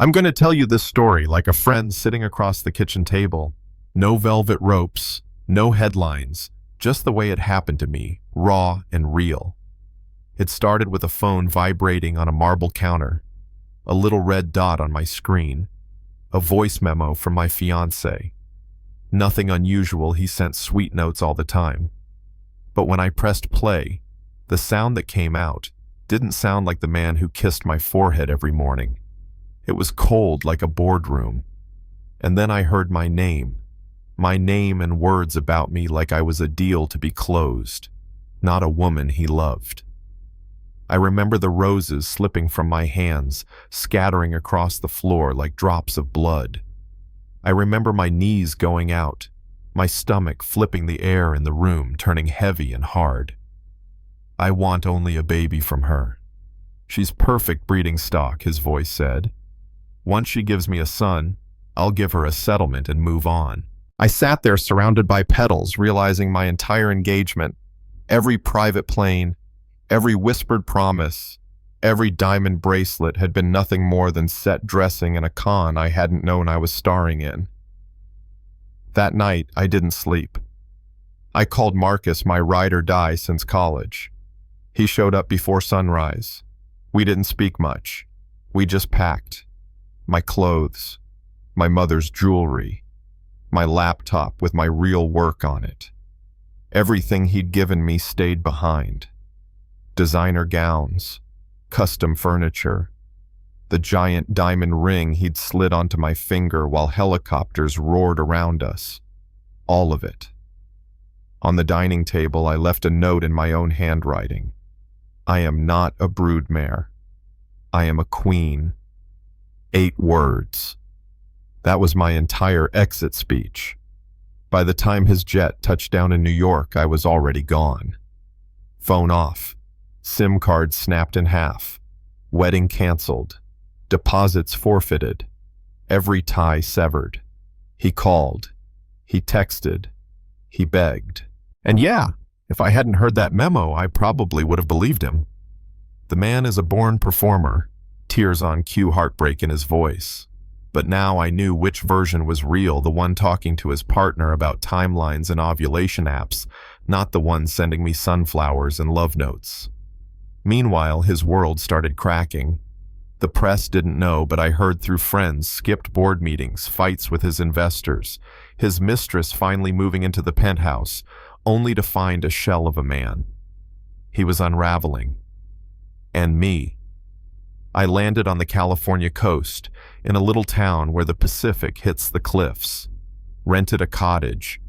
I'm going to tell you this story like a friend sitting across the kitchen table. No velvet ropes, no headlines, just the way it happened to me, raw and real. It started with a phone vibrating on a marble counter, a little red dot on my screen, a voice memo from my fiancé. Nothing unusual, he sent sweet notes all the time. But when I pressed play, the sound that came out didn't sound like the man who kissed my forehead every morning. It was cold like a boardroom. And then I heard my name and words about me like I was a deal to be closed, not a woman he loved. I remember the roses slipping from my hands, scattering across the floor like drops of blood. I remember my knees going out, my stomach flipping the air in the room, turning heavy and hard. I want only a baby from her. She's perfect breeding stock, his voice said. Once she gives me a son, I'll give her a settlement and move on. I sat there surrounded by petals, realizing my entire engagement, every private plane, every whispered promise, every diamond bracelet had been nothing more than set dressing in a con I hadn't known I was starring in. That night, I didn't sleep. I called Marcus my ride or die since college. He showed up before sunrise. We didn't speak much. We just packed. My clothes, my mother's jewelry, my laptop with my real work on it. Everything he'd given me stayed behind. Designer gowns, custom furniture, the giant diamond ring he'd slid onto my finger while helicopters roared around us. All of it. On the dining table, I left a note in my own handwriting. I am not a broodmare. I am a queen. 8 words. That was my entire exit speech. By the time his jet touched down in New York, I was already gone. Phone off. SIM card snapped in half. Wedding canceled. Deposits forfeited. Every tie severed. He called. He texted. He begged. And yeah, if I hadn't heard that memo, I probably would have believed him. The man is a born performer, tears on cue, heartbreak in his voice. But now I knew which version was real, the one talking to his partner about timelines and ovulation apps, not the one sending me sunflowers and love notes. Meanwhile, his world started cracking. The press didn't know, but I heard through friends, skipped board meetings, fights with his investors, his mistress finally moving into the penthouse, only to find a shell of a man. He was unraveling. And me. I landed on the California coast, in a little town where the Pacific hits the cliffs, rented a cottage,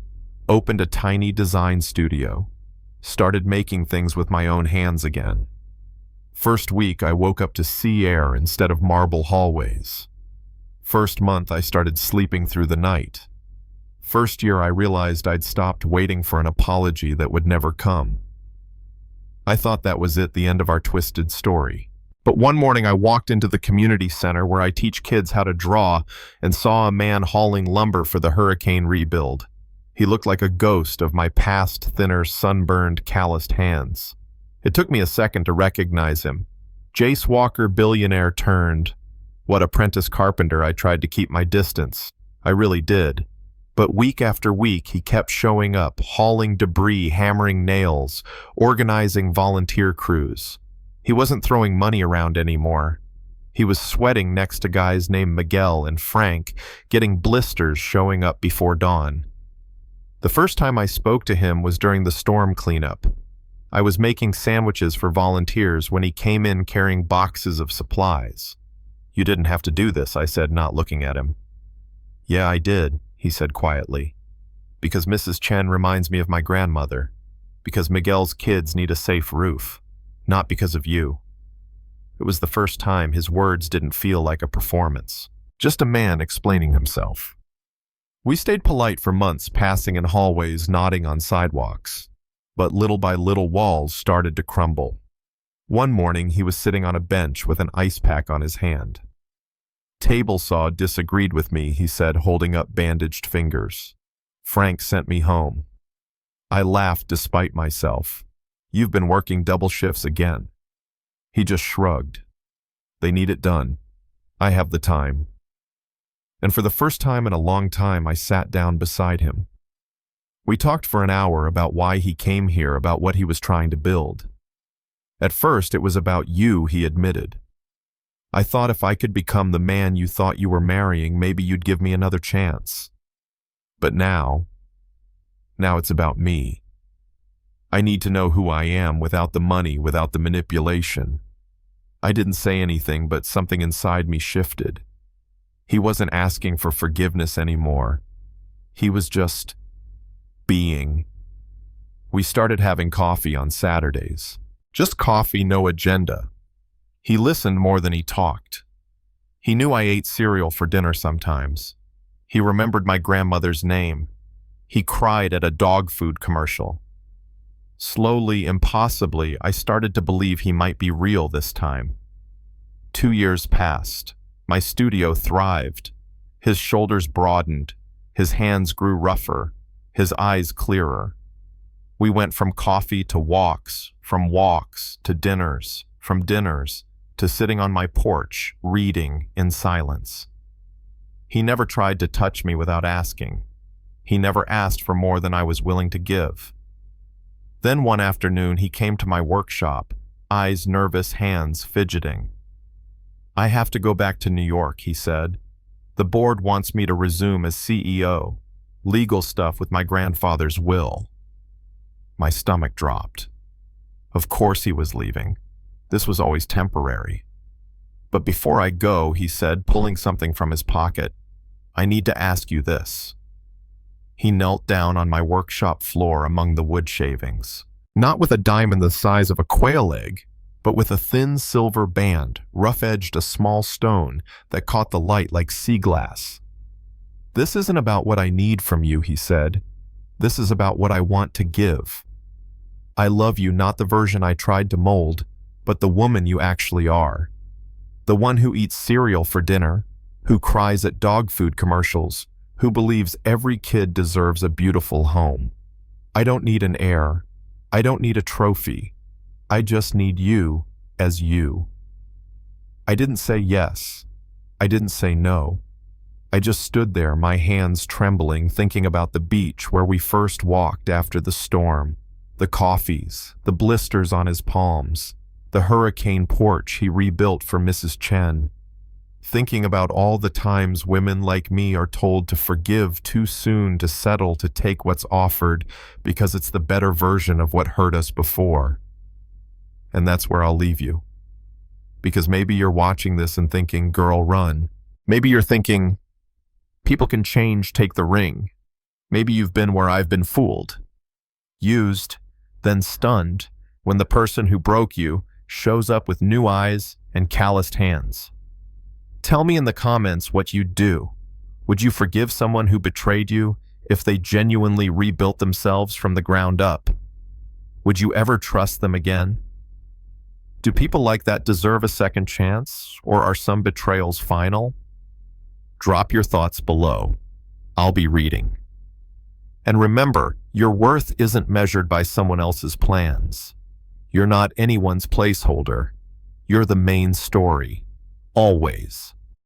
opened a tiny design studio, started making things with my own hands again. First week, I woke up to sea air instead of marble hallways. First month, I started sleeping through the night. First year, I realized I'd stopped waiting for an apology that would never come. I thought that was it, the end of our twisted story. But one morning, I walked into the community center where I teach kids how to draw and saw a man hauling lumber for the hurricane rebuild. He looked like a ghost of my past, thinner, sunburned, calloused hands. It took me a second to recognize him. Jace Walker, billionaire turned. What apprentice carpenter I tried to keep my distance. I really did. But week after week, he kept showing up, hauling debris, hammering nails, organizing volunteer crews. He wasn't throwing money around anymore. He was sweating next to guys named Miguel and Frank, getting blisters showing up before dawn. The first time I spoke to him was during the storm cleanup. I was making sandwiches for volunteers when he came in carrying boxes of supplies. You didn't have to do this, I said, not looking at him. Yeah, I did, he said quietly. Because Mrs. Chen reminds me of my grandmother. Because Miguel's kids need a safe roof. Not because of you. It was the first time his words didn't feel like a performance. Just a man explaining himself. We stayed polite for months, passing in hallways, nodding on sidewalks. But little by little walls started to crumble. One morning, he was sitting on a bench with an ice pack on his hand. Table saw disagreed with me, he said, holding up bandaged fingers. Frank sent me home. I laughed despite myself. You've been working double shifts again. He just shrugged. They need it done. I have the time. And for the first time in a long time, I sat down beside him. We talked for an hour about why he came here, about what he was trying to build. At first, it was about you, he admitted. I thought if I could become the man you thought you were marrying, maybe you'd give me another chance. But now it's about me. I need to know who I am without the money, without the manipulation. I didn't say anything, but something inside me shifted. He wasn't asking for forgiveness anymore. He was just being. We started having coffee on Saturdays. Just coffee, no agenda. He listened more than he talked. He knew I ate cereal for dinner sometimes. He remembered my grandmother's name. He cried at a dog food commercial. Slowly, impossibly, I started to believe he might be real this time. 2 years passed. My studio thrived. His shoulders broadened. His hands grew rougher. His eyes clearer. We went from coffee to walks, from walks to dinners, from dinners to sitting on my porch, reading in silence. He never tried to touch me without asking. He never asked for more than I was willing to give. Then one afternoon he came to my workshop, eyes nervous, hands fidgeting. I have to go back to New York, he said. The board wants me to resume as CEO, legal stuff with my grandfather's will. My stomach dropped. Of course he was leaving. This was always temporary. But before I go, he said, pulling something from his pocket, I need to ask you this. He knelt down on my workshop floor among the wood shavings, not with a diamond the size of a quail egg, but with a thin silver band, rough-edged a small stone that caught the light like sea glass. This isn't about what I need from you, he said. This is about what I want to give. I love you, not the version I tried to mold, but the woman you actually are. The one who eats cereal for dinner, who cries at dog food commercials, who believes every kid deserves a beautiful home. I don't need an heir. I don't need a trophy. I just need you as you. I didn't say yes. I didn't say no. I just stood there, my hands trembling, thinking about the beach where we first walked after the storm, the coffees, the blisters on his palms, the hurricane porch he rebuilt for Mrs. Chen. Thinking about all the times women like me are told to forgive too soon, to settle, to take what's offered because it's the better version of what hurt us before. And that's where I'll leave you. Because maybe you're watching this and thinking, girl, run. Maybe you're thinking, people can change, take the ring. Maybe you've been where I've been fooled, used, then stunned when the person who broke you shows up with new eyes and calloused hands. Tell me in the comments what you'd do. Would you forgive someone who betrayed you if they genuinely rebuilt themselves from the ground up? Would you ever trust them again? Do people like that deserve a second chance, or are some betrayals final? Drop your thoughts below. I'll be reading. And remember, your worth isn't measured by someone else's plans. You're not anyone's placeholder. You're the main story. Always.